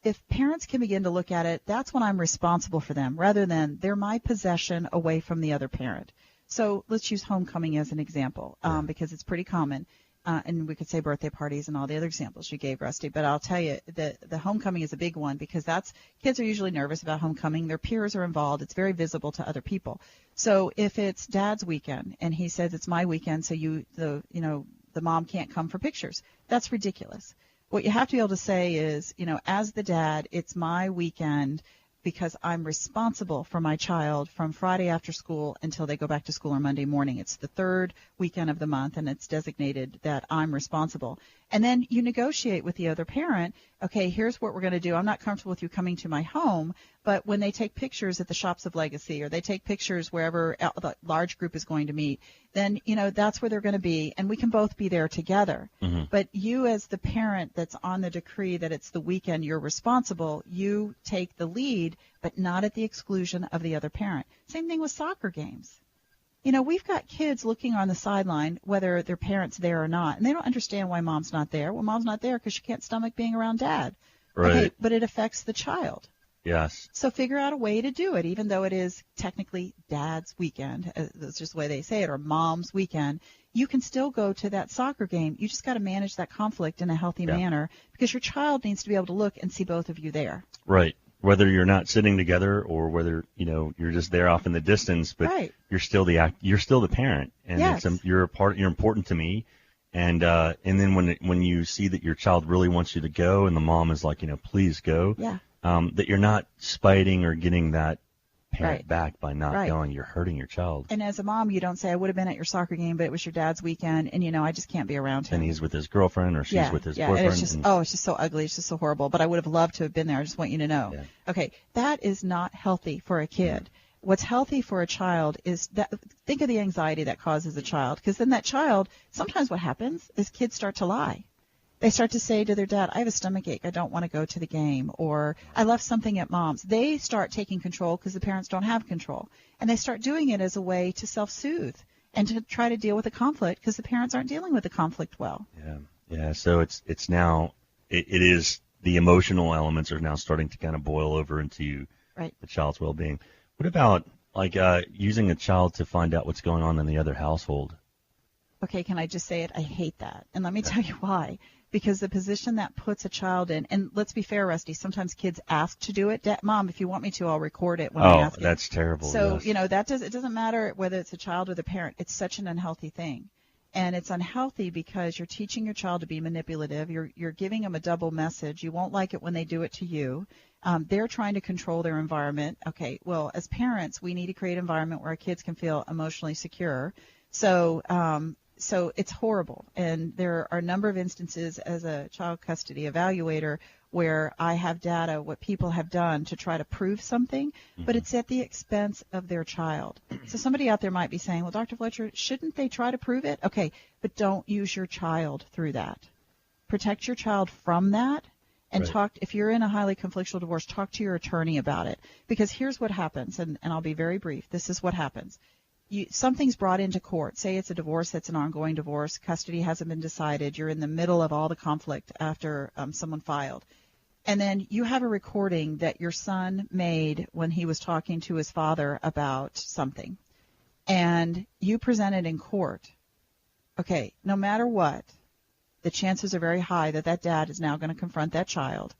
If parents can begin to look at it, that's when I'm responsible for them, rather than they're my possession away from the other parent. So let's use homecoming as an example, because it's pretty common. And we could say birthday parties and all the other examples you gave, Rusty. But I'll tell you, the homecoming is a big one, because kids are usually nervous about homecoming. Their peers are involved. It's very visible to other people. So if it's Dad's weekend and he says it's my weekend, so the mom can't come for pictures, that's ridiculous. What you have to be able to say is, as the dad, it's my weekend because I'm responsible for my child from Friday after school until they go back to school on Monday morning. It's the third weekend of the month, and it's designated that I'm responsible. And then you negotiate with the other parent, okay, here's what we're going to do. I'm not comfortable with you coming to my home, but when they take pictures at the Shops of Legacy, or they take pictures wherever the large group is going to meet, then, that's where they're going to be, and we can both be there together. But you, as the parent that's on the decree that it's the weekend you're responsible, you take the lead, but not at the exclusion of the other parent. Same thing with soccer games. You know, we've got kids looking on the sideline, whether their parents there or not, and they don't understand why mom's not there. Well, mom's not there because she can't stomach being around dad. Right. Okay, but it affects the child. Yes. So figure out a way to do it, even though it is technically dad's weekend. That's just the way they say it, or mom's weekend. You can still go to that soccer game. You just got to manage that conflict in a healthy manner, because your child needs to be able to look and see both of you there. Right. Whether you're not sitting together or whether, you know, you're just there off in the distance, but you're still the parent, and you're important to me. And then when you see that your child really wants you to go and the mom is like, you know, please go, that you're not spiting or getting that parent back by not going. You're hurting your child. And as a mom, you don't say, I would have been at your soccer game, but it was your dad's weekend, and, you know, I just can't be around him. And he's with his girlfriend, or she's with his boyfriend. And it's just, it's just so ugly. It's just so horrible. But I would have loved to have been there. I just want you to know. Yeah. Okay, that is not healthy for a kid. What's healthy for a child is that, think of the anxiety that causes a child, because then that child, sometimes what happens is kids start to lie. They start to say to their dad, I have a stomach ache, I don't want to go to the game, or I left something at mom's. They start taking control because the parents don't have control. And they start doing it as a way to self-soothe and to try to deal with the conflict, because the parents aren't dealing with the conflict well. Yeah. So it's now, it is, the emotional elements are now starting to kind of boil over into the child's well-being. What about, like, using a child to find out what's going on in the other household? Okay, can I just say it? I hate that. And let me tell you why. Because the position that puts a child in, and let's be fair, Rusty, sometimes kids ask to do it. Mom, if you want me to, I'll record it when I ask you. Oh, that's terrible. So, you know, it doesn't matter whether it's a child or the parent. It's such an unhealthy thing. And it's unhealthy because you're teaching your child to be manipulative. You're giving them a double message. You won't like it when they do it to you. They're trying to control their environment. Okay, well, as parents, we need to create an environment where our kids can feel emotionally secure. So it's horrible. And there are a number of instances as a child custody evaluator where I have data, what people have done to try to prove something, but it's at the expense of their child. So somebody out there might be saying, well, Dr. Fletcher, shouldn't they try to prove it? Okay, but don't use your child through that. Protect your child from that. And if you're in a highly conflictual divorce, talk to your attorney about it. Because here's what happens, and I'll be very brief. This is what happens. Something's brought into court. Say it's a divorce that's an ongoing divorce. Custody hasn't been decided. You're in the middle of all the conflict after someone filed. And then you have a recording that your son made when he was talking to his father about something. And you present it in court. Okay, no matter what, the chances are very high that that dad is now going to confront that child.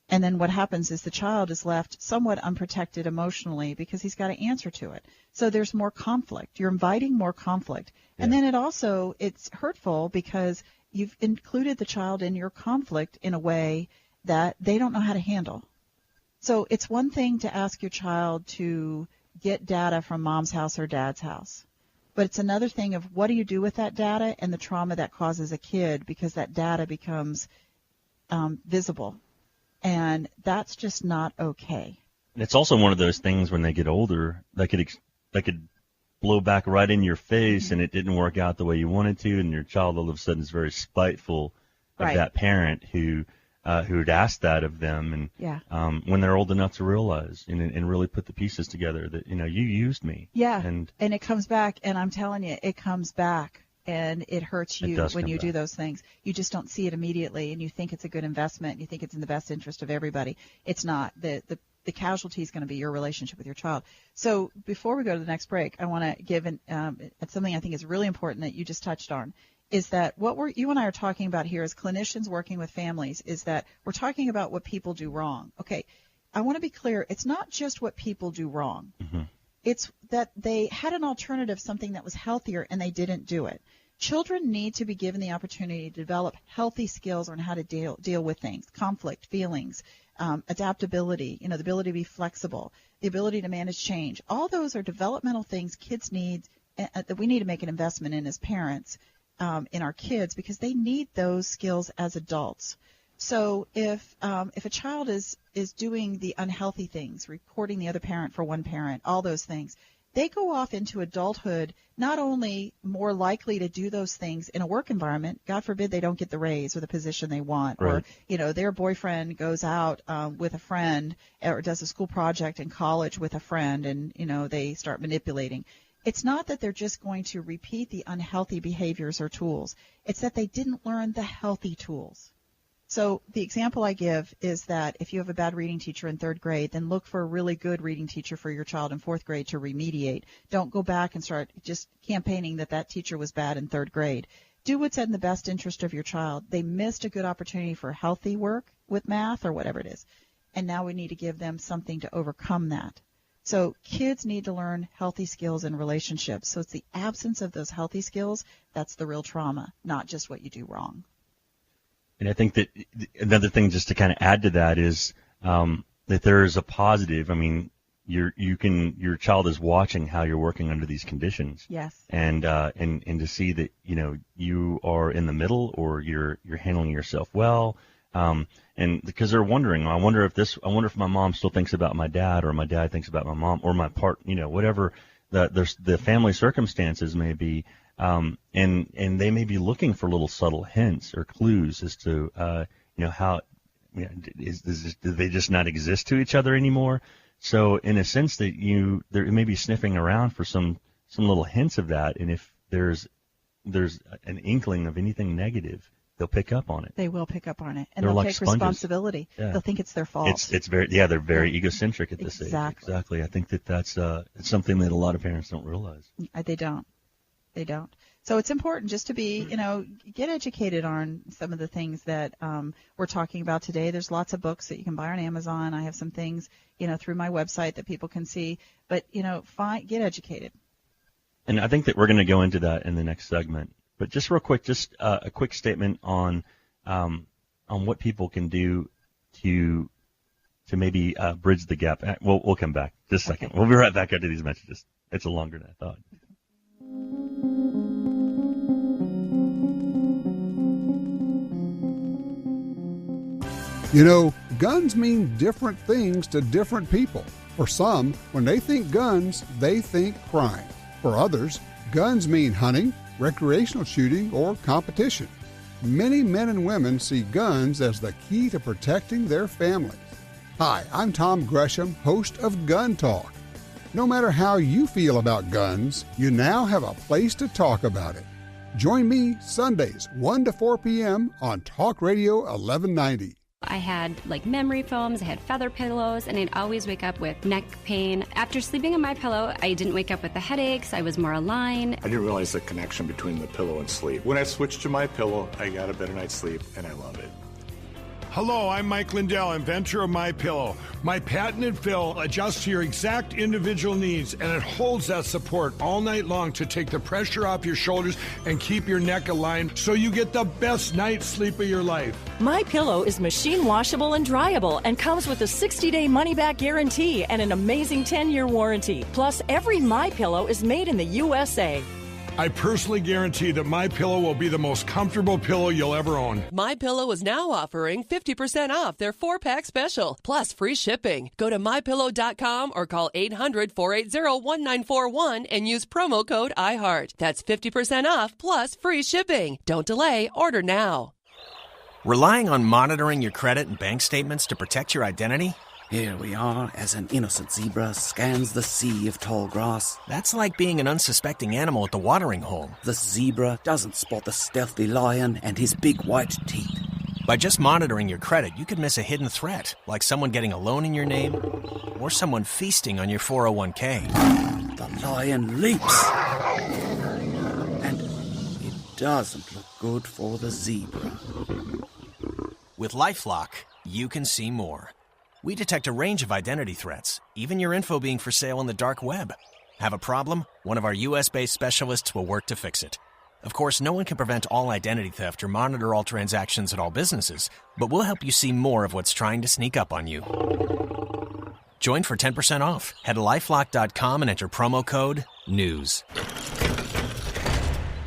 And then what happens is the child is left somewhat unprotected emotionally because he's got to answer to it. So there's more conflict. You're inviting more conflict. Yeah. And then it's hurtful because you've included the child in your conflict in a way that they don't know how to handle. So it's one thing to ask your child to get data from mom's house or dad's house. But it's another thing of what do you do with that data and the trauma that causes a kid because that data becomes visible. And that's just not okay. And it's also one of those things when they get older that could blow back right in your face, and it didn't work out the way you wanted to, and your child all of a sudden is very spiteful of that parent who'd asked that of them, and when they're old enough to realize and really put the pieces together that you used me. Yeah, and it comes back, and I'm telling you, it comes back. And it hurts you when you do those things. You just don't see it immediately, and you think it's a good investment, and you think it's in the best interest of everybody. It's not. The casualty is going to be your relationship with your child. So before we go to the next break, I want to give something I think is really important that you just touched on, is that what you and I are talking about here as clinicians working with families is that we're talking about what people do wrong. Okay, I want to be clear. It's not just what people do wrong. Mm-hmm. It's that they had an alternative, something that was healthier, and they didn't do it. Children need to be given the opportunity to develop healthy skills on how to deal with things, conflict, feelings, adaptability, the ability to be flexible, the ability to manage change. All those are developmental things kids need, that we need to make an investment in as parents in our kids because they need those skills as adults. So if a child is doing the unhealthy things, reporting the other parent for one parent, all those things, they go off into adulthood not only more likely to do those things in a work environment, God forbid they don't get the raise or the position they want, or their boyfriend goes out with a friend or does a school project in college with a friend and they start manipulating. it's not that they're just going to repeat the unhealthy behaviors or tools. It's that they didn't learn the healthy tools. So the example I give is that if you have a bad reading teacher in 3rd grade, then look for a really good reading teacher for your child in 4th grade to remediate. Don't go back and start just campaigning that teacher was bad in 3rd grade. Do what's in the best interest of your child. They missed a good opportunity for healthy work with math or whatever it is, and now we need to give them something to overcome that. So kids need to learn healthy skills in relationships. So it's the absence of those healthy skills that's the real trauma, not just what you do wrong. And I think that another thing just to kind of add to that is that there is a positive. I mean, your child is watching how you're working under these conditions. Yes. And to see that, you are in the middle or you're handling yourself well. And because they're wondering, I wonder if my mom still thinks about my dad, or my dad thinks about my mom, or my whatever the family circumstances may be. And they may be looking for little subtle hints or clues as to, how, do they just not exist to each other anymore? So in a sense that they may be sniffing around for some little hints of that. And if there's an inkling of anything negative, they'll pick up on it. They will pick up on it, and they'll like take sponges. Responsibility. Yeah. They'll think it's their fault. They're very egocentric at this age. Exactly. I think that's it's something that a lot of parents don't realize. They don't. So it's important just to be, get educated on some of the things that we're talking about today. There's lots of books that you can buy on Amazon. I have some things, through my website that people can see. But, get educated. And I think that we're going to go into that in the next segment. But just real quick, a quick statement on what people can do to maybe bridge the gap. We'll come back just a second. We'll be right back after these messages. It's a longer than I thought. Guns mean different things to different people. For some, when they think guns, they think crime. For others, guns mean hunting, recreational shooting, or competition. Many men and women see guns as the key to protecting their families. Hi, I'm Tom Gresham, host of Gun Talk. No matter how you feel about guns, you now have a place to talk about it. Join me Sundays, 1 to 4 p.m. on Talk Radio 1190. I had memory foams, I had feather pillows, and I'd always wake up with neck pain. After sleeping on my pillow, I didn't wake up with the headaches, I was more aligned. I didn't realize the connection between the pillow and sleep. When I switched to my pillow, I got a better night's sleep, and I love it. Hello, I'm Mike Lindell, inventor of MyPillow. My patented fill adjusts to your exact individual needs, and it holds that support all night long to take the pressure off your shoulders and keep your neck aligned so you get the best night's sleep of your life. MyPillow is machine washable and dryable and comes with a 60-day money-back guarantee and an amazing 10-year warranty. Plus, every MyPillow is made in the USA. I personally guarantee that MyPillow will be the most comfortable pillow you'll ever own. MyPillow is now offering 50% off their 4-pack special, plus free shipping. Go to MyPillow.com or call 800-480-1941 and use promo code iHeart. That's 50% off plus free shipping. Don't delay. Order now. Relying on monitoring your credit and bank statements to protect your identity? Here we are as an innocent zebra scans the sea of tall grass. That's like being an unsuspecting animal at the watering hole. The zebra doesn't spot the stealthy lion and his big white teeth. By just monitoring your credit, you could miss a hidden threat, like someone getting a loan in your name or someone feasting on your 401k. The lion leaps. And it doesn't look good for the zebra. With LifeLock, you can see more. We detect a range of identity threats, even your info being for sale on the dark web. Have a problem? One of our U.S.-based specialists will work to fix it. Of course, no one can prevent all identity theft or monitor all transactions at all businesses, but we'll help you see more of what's trying to sneak up on you. Join for 10% off. Head to LifeLock.com and enter promo code NEWS.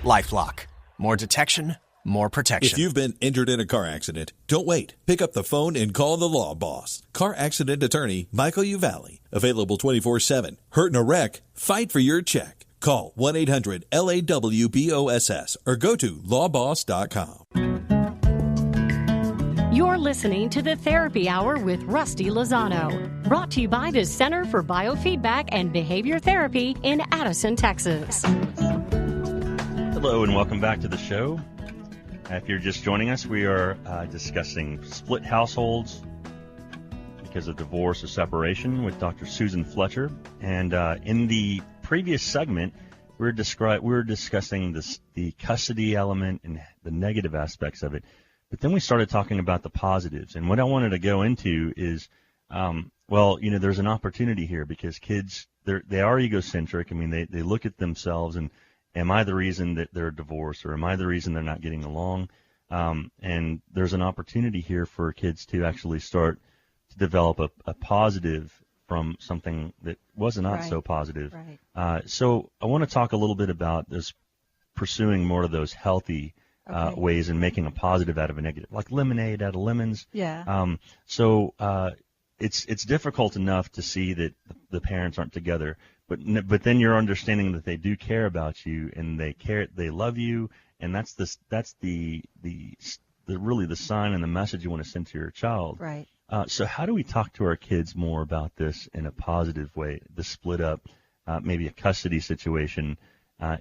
LifeLock. More detection, more protection. If you've been injured in a car accident, don't wait. Pick up the phone and call the law boss. Car accident attorney Michael Uvalli. Available 24/7. Hurt in a wreck? Fight for your check. Call 1-800-LAWBOSS or go to lawboss.com. You're listening to the Therapy Hour with Rusty Lozano, brought to you by the Center for Biofeedback and Behavior Therapy in Addison, Texas. Hello and welcome back to the show. If you're just joining us, we are discussing split households because of divorce or separation with Dr. Susan Fletcher. And in the previous segment, we were discussing the custody element and the negative aspects of it. But then we started talking about the positives. And what I wanted to go into is, there's an opportunity here because kids, they are egocentric. I mean, they look at themselves and, am I the reason that they're divorced, or am I the reason they're not getting along? And there's an opportunity here for kids to actually start to develop a positive from something that was not so positive. Right. So I want to talk a little bit about this, pursuing more of those healthy ways and making a positive out of a negative, like lemonade out of lemons. Yeah. It's difficult enough to see that the parents aren't together, but then you're understanding that they do care about you and they love you, and that's the really the sign and the message you want to send to your child. Right. So how do we talk to our kids more about this in a positive way, the split up, maybe a custody situation,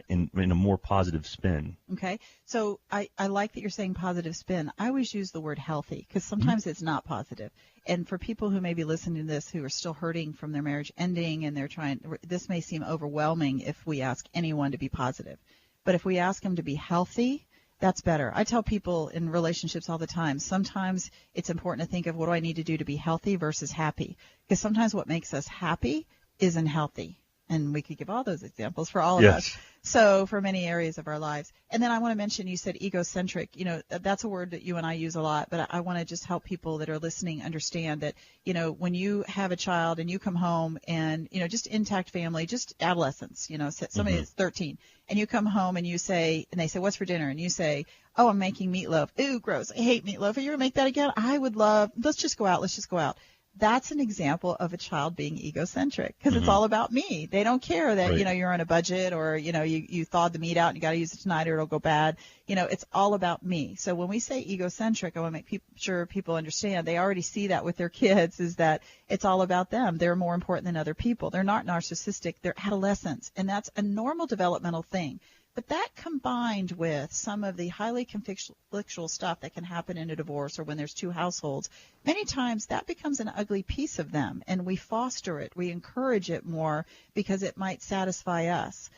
in a more positive spin? Okay. So I like that you're saying positive spin. I always use the word healthy because sometimes it's not positive. And for people who may be listening to this who are still hurting from their marriage ending and this may seem overwhelming if we ask anyone to be positive. But if we ask them to be healthy, that's better. I tell people in relationships all the time, sometimes it's important to think of what do I need to do to be healthy versus happy. Because sometimes what makes us happy isn't healthy. And we could give all those examples for all of us. So for many areas of our lives. And then I want to mention, you said egocentric. You know, that's a word that you and I use a lot, but I want to just help people that are listening understand that, you know, when you have a child and you come home and, you know, just intact family, just adolescents, you know, somebody that's 13, and you come home and you say, and they say, what's for dinner? And you say, oh, I'm making meatloaf. Ooh, gross. I hate meatloaf. Are you going to make that again? I would love, let's just go out. That's an example of a child being egocentric because it's all about me. They don't care that, you know, you're on a budget or, you know, you thawed the meat out and you got to use it tonight or it'll go bad. You know, it's all about me. So when we say egocentric, I want to make sure people understand they already see that with their kids is that it's all about them. They're more important than other people. They're not narcissistic. They're adolescents. And that's a normal developmental thing. But that combined with some of the highly conflictual stuff that can happen in a divorce or when there's two households, many times that becomes an ugly piece of them, and we foster it. We encourage it more because it might satisfy us.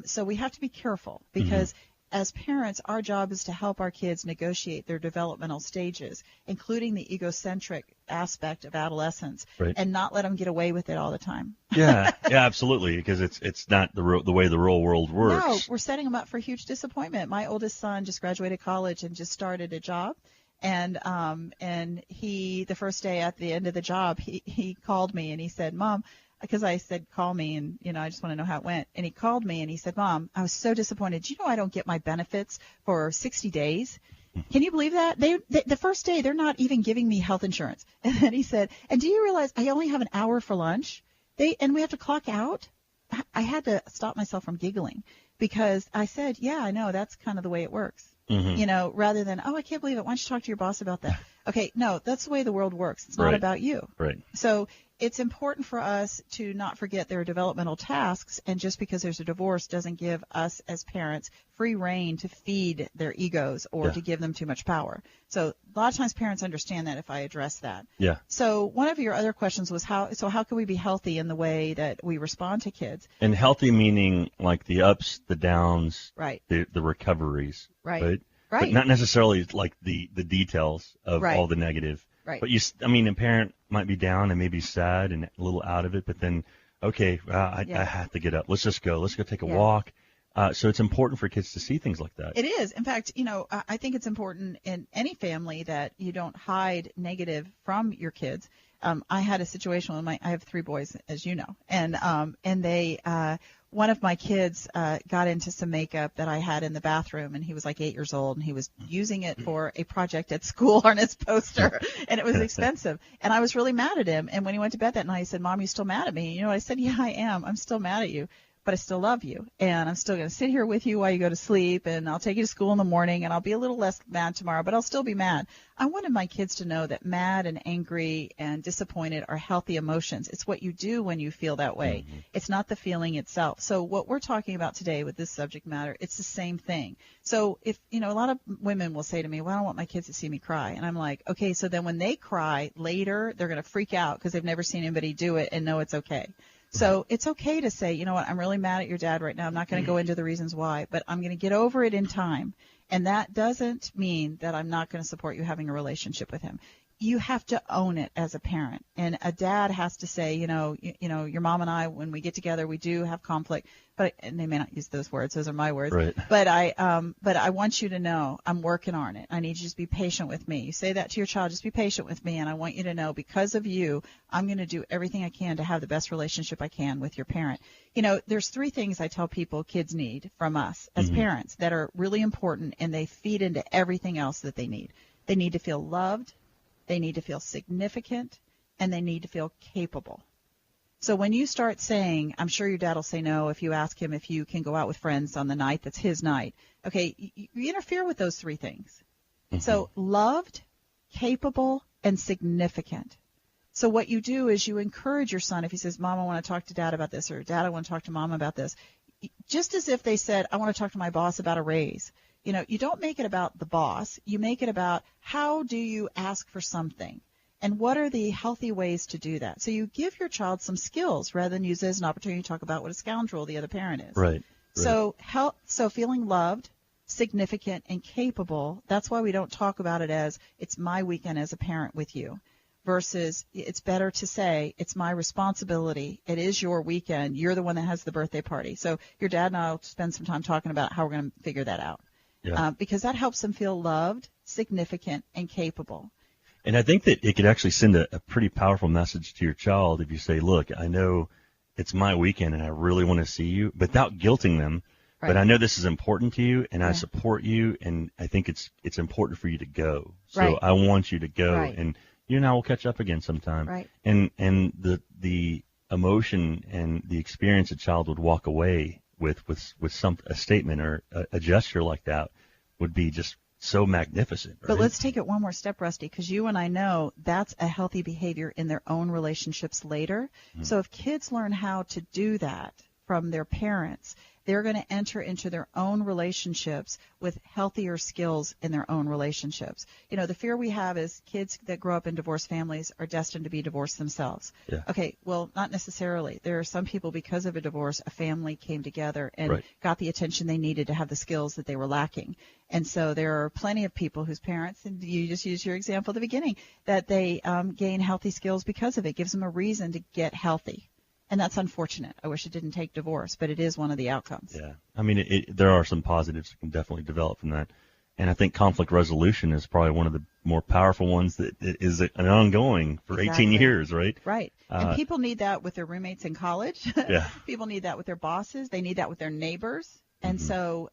So we have to be careful because as parents, our job is to help our kids negotiate their developmental stages, including the egocentric aspect of adolescence, and not let them get away with it all the time. Yeah, absolutely, because it's not the way the real world works. No, we're setting them up for huge disappointment. My oldest son just graduated college and just started a job, and he, the first day at the end of the job, he called me and he said, Mom, because I said, call me, and, you know, I just want to know how it went. And he called me, and he said, Mom, I was so disappointed. You know I don't get my benefits for 60 days. Can you believe that? The first day, they're not even giving me health insurance. And then he said, and do you realize I only have an hour for lunch? And we have to clock out? I had to stop myself from giggling because I said, yeah, I know. That's kind of the way it works. You know, rather than, oh, I can't believe it. Why don't you talk to your boss about that? Okay, no, that's the way the world works. It's not about you. So it's important for us to not forget their developmental tasks, and just because there's a divorce doesn't give us as parents free rein to feed their egos or to give them too much power. So a lot of times parents understand that if I address that. Yeah. So one of your other questions was how can we be healthy in the way that we respond to kids? And healthy meaning like the ups, the downs, the recoveries, right? But not necessarily like the details of all the negative. Right. But a parent might be down and maybe sad and a little out of it, but then, okay, I have to get up. Let's just go. Let's go take a walk. So it's important for kids to see things like that. It is. In fact, you know, I think it's important in any family that you don't hide negative from your kids. I had a situation with I have 3 boys, as you know, and they one of my kids got into some makeup that I had in the bathroom, and he was like 8 years old, and he was using it for a project at school on his poster, and it was expensive. And I was really mad at him. And when he went to bed that night, he said, Mom, you still mad at me? You know, I said, yeah, I am. I'm still mad at you. but I still love you, and I'm still going to sit here with you while you go to sleep, and I'll take you to school in the morning, and I'll be a little less mad tomorrow, but I'll still be mad. I wanted my kids to know that mad and angry and disappointed are healthy emotions. It's what you do when you feel that way. Mm-hmm. It's not the feeling itself. So what we're talking about today with this subject matter, it's the same thing. So if, a lot of women will say to me, well, I don't want my kids to see me cry. And I'm like, okay, so then when they cry later, they're going to freak out because they've never seen anybody do it and know it's okay. So it's okay to say, you know what, I'm really mad at your dad right now. I'm not going to go into the reasons why, but I'm going to get over it in time. And that doesn't mean that I'm not going to support you having a relationship with him. You have to own it as a parent. And a dad has to say, your mom and I, when we get together, we do have conflict. And they may not use those words. Those are my words. Right. But I want you to know I'm working on it. I need you to just be patient with me. You say that to your child, just be patient with me. And I want you to know because of you, I'm going to do everything I can to have the best relationship I can with your parent. There's 3 things I tell people kids need from us as parents that are really important, and they feed into everything else that they need. They need to feel loved. They need to feel significant, and they need to feel capable. So when you start saying, I'm sure your dad will say no if you ask him if you can go out with friends on the night that's his night. Okay, you interfere with those 3 things. Mm-hmm. So loved, capable, and significant. So what you do is you encourage your son if he says, Mom, I want to talk to Dad about this, or Dad, I want to talk to Mom about this. Just as if they said, I want to talk to my boss about a raise. You don't make it about the boss. You make it about how do you ask for something and what are the healthy ways to do that. So you give your child some skills rather than use it as an opportunity to talk about what a scoundrel the other parent is. Right. So feeling loved, significant, and capable, that's why we don't talk about it as it's my weekend as a parent with you. Versus it's better to say it's my responsibility. It is your weekend. You're the one that has the birthday party. So your dad and I will spend some time talking about how we're going to figure that out. Yeah. Because that helps them feel loved, significant, and capable. And I think that it could actually send a pretty powerful message to your child if you say, look, I know it's my weekend and I really want to see you, without guilting them. Right. But I know this is important to you, and I support you, and I think it's important for you to go. So I want you to go, and you and I will catch up again sometime. Right. And the emotion and the experience a child would walk away with a statement or a gesture like that would be just so magnificent. Right? But let's take it one more step, Rusty, because you and I know that's a healthy behavior in their own relationships later. Mm-hmm. So if kids learn how to do that from their parents, they're going to enter into their own relationships with healthier skills in their own relationships. The fear we have is kids that grow up in divorced families are destined to be divorced themselves. Yeah. Okay, well, not necessarily. There are some people, because of a divorce, a family came together and got the attention they needed to have the skills that they were lacking. And so there are plenty of people whose parents, and you just used your example at the beginning, that they gain healthy skills because of it. It gives them a reason to get healthy. And that's unfortunate. I wish it didn't take divorce, but it is one of the outcomes. Yeah. I mean, there are some positives that can definitely develop from that. And I think conflict resolution is probably one of the more powerful ones that is an ongoing for 18 years, right? Right. And people need that with their roommates in college. Yeah. People need that with their bosses. They need that with their neighbors. And so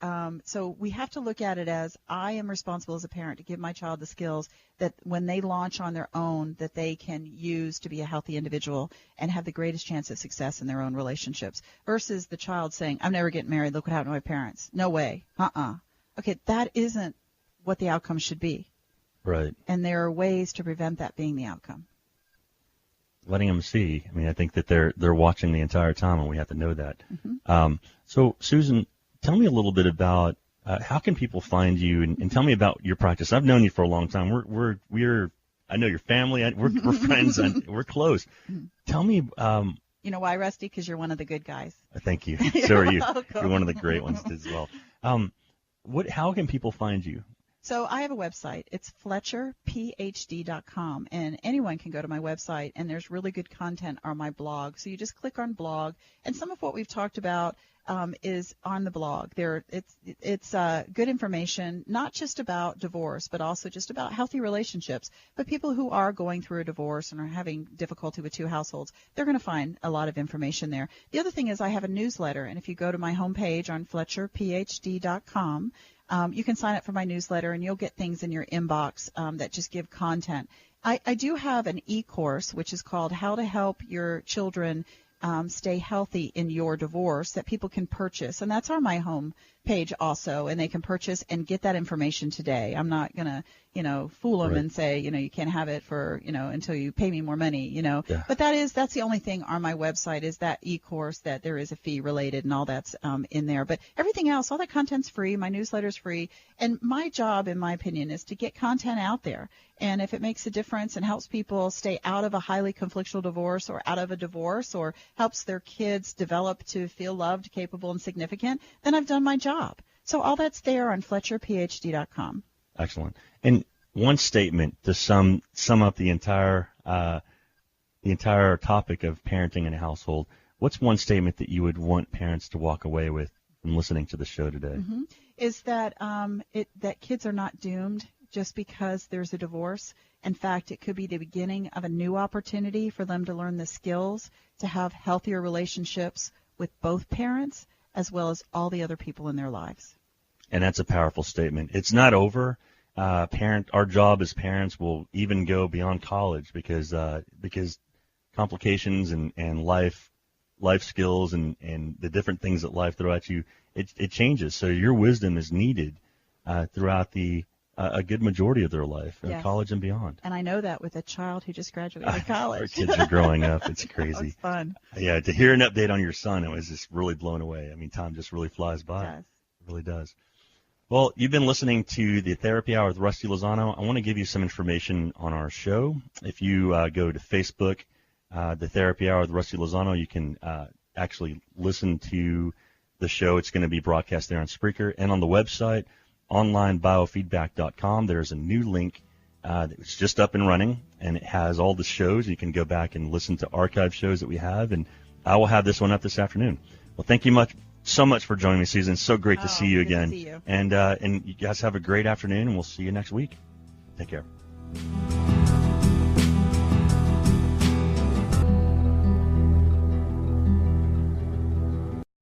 we have to look at it as I am responsible as a parent to give my child the skills that when they launch on their own that they can use to be a healthy individual and have the greatest chance of success in their own relationships versus the child saying, I'm never getting married. Look what happened to my parents. No way. Okay, that isn't what the outcome should be. Right. And there are ways to prevent that being the outcome. Letting them see. I mean, I think that they're watching the entire time, and we have to know that. Mm-hmm. So, Susan, tell me a little bit about how can people find you, and tell me about your practice. I've known you for a long time. We're I know your family. We're friends. We're close. Tell me. You know why, Rusty? Because you're one of the good guys. Thank you. So are you. You're one of the great ones as well. How can people find you? So I have a website. It's FletcherPhD.com, and anyone can go to my website, and there's really good content on my blog. So you just click on blog, and some of what we've talked about is on the blog. It's good information, not just about divorce, but also just about healthy relationships. But people who are going through a divorce and are having difficulty with 2 households, they're going to find a lot of information there. The other thing is I have a newsletter, and if you go to my homepage on FletcherPhD.com, you can sign up for my newsletter, and you'll get things in your inbox that just give content. I do have an e-course, which is called How to Help Your Children stay healthy in your divorce that people can purchase. And that's on my home page also, and they can purchase and get that information today. I'm not going to, fool them and say, you can't have it for, until you pay me more money, Yeah. But that's the only thing on my website is that e-course that there is a fee related and all that's in there. But everything else, all that content's free. My newsletter's free. And my job, in my opinion, is to get content out there. And if it makes a difference and helps people stay out of a highly conflictual divorce or out of a divorce or helps their kids develop to feel loved, capable, and significant, then I've done my job. So all that's there on FletcherPhD.com. Excellent. And one statement to sum up the entire topic of parenting in a household. What's one statement that you would want parents to walk away with from listening to the show today? Mm-hmm. Is that that kids are not doomed just because there's a divorce. In fact, it could be the beginning of a new opportunity for them to learn the skills to have healthier relationships with both parents as well as all the other people in their lives. And that's a powerful statement. It's not over. Our job as parents will even go beyond college because complications and life skills and the different things that life throws at you, it changes. So your wisdom is needed throughout a good majority of their life, yes. College and beyond. And I know that with a child who just graduated college. Our kids are growing up. It's crazy. It's fun. Yeah, to hear an update on your son, it was just really blown away. I mean, time just really flies by. It does. It really does. Well, you've been listening to the Therapy Hour with Rusty Lozano. I want to give you some information on our show. If you go to Facebook, the Therapy Hour with Rusty Lozano, you can actually listen to the show. It's going to be broadcast there on Spreaker and on the website, onlinebiofeedback.com. There's a new link that's just up and running, and it has all the shows. You can go back and listen to archive shows that we have, and I will have this one up this afternoon. Well, thank you so much for joining me, Susan. It's so great to see you again. To see you. And you guys have a great afternoon, and we'll see you next week. Take care.